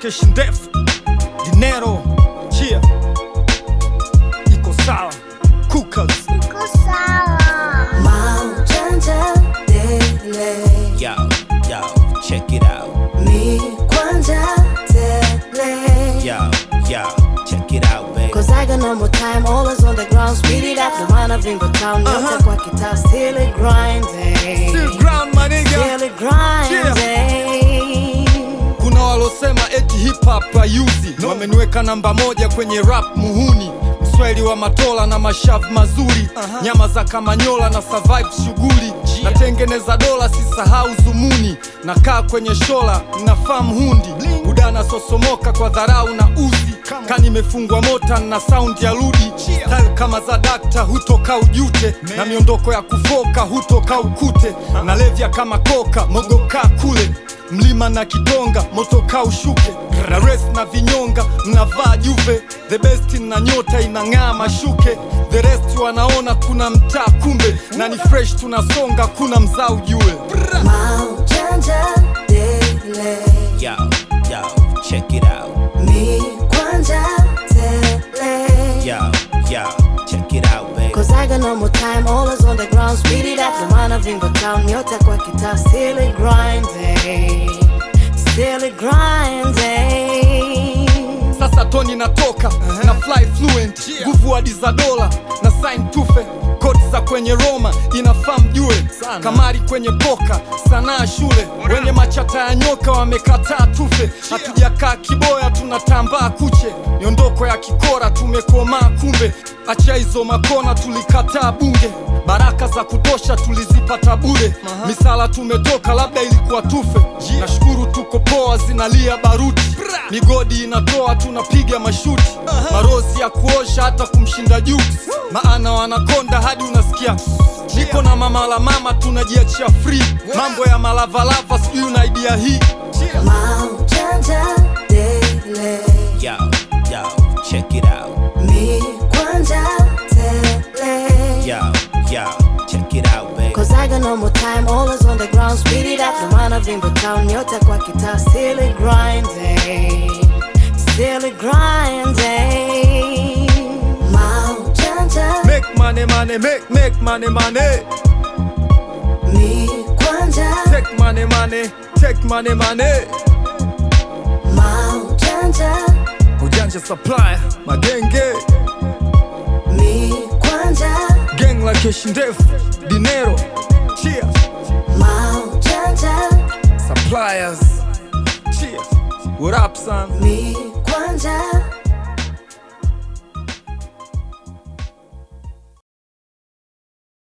kesho ndefu. Dinero, chia iko sawa. Cookers iko sawa. Maujanja Daily. Yo, check it out. Mi Kwanja Daily. Yo, check it out, baby. Cause I got no more time, always on the ground, speed it up. The man of Ringo Town, yote kwa kita, still it grinding. still ground my nigga. Still it grinding. Kuna walosema eti hip hop hayuzi, wameniweka namba moja kwenye rap muhuni. Mswahili wa matola na mashavu mazuri, nyama za kamanyola na survive shughuli. Natengeneza dola sisahau zumuni, nakaa kwenye shola nafahamu hundi. Udana sosomoka kwa dharau na uzi, kani imefungwa mota na sound ya ludi. Style kama za dakta hutoka ujute, na miondoko ya kufoka hutoka ukute. Nalevya kama koka mogoka kule mlima na kidonga motoka ushuke. Na rest na vinyonga mnavaa juve, the best na nyota inang'aa mashuke. The rest wanaona kuna mtaa kumbe, na ni fresh tunasonga kuna mzaa ujue. Maujanja Daily. Yo, check it out. Mi Kwanja Daily. Yo, check it out, baby. Cause I got no more time, always on the ground, speed it up. The man of Ringo Town, yote kwa kita, still it grinding. Still it grinding. Sasa toni natoka na fly fluent, nguvu hadi za dola na sign tufe. Kodi za kwenye Roma inafaa mjue, kamari kwenye poka sanaa shule. Wenye machata ya nyoka wamekataa tufe, hatujakaa kiboya tunatambaa kuche. Miondoko ya kikora tumekomaa kumbe, acha hizo makona tulikataa bunge. Baraka za kutosha tulizipata bure, misala tumetoka labda ilikuwa tufe. Nashukuru tuko poa zinalia baruti, migodi inatoa tunapiga mashuti. Marozi ya kuosha hata kumshinda juti, maana wanakonda hadi unasikia. Niko na mama la mama tunajiachia free, mambo ya malavalava sijui una idea hii. Maujanja Daily. Yo, check it out. Mi Kwanja Daily. Yo, check it out, baby. Cause I got no more time, always on the ground, speed it up. The man of Ringo Town, yote kwa kita, still it grinding. Still it grinding. Maujanja. Make money, make money. Mi Kwanja. Take money. Maujanja. Ujanja supplier, magenge. Mi Kwanja. Gang la kesho ndefu, Dinero, chia Maujanja. suppliers, chia. What up son? Mi Kwanja.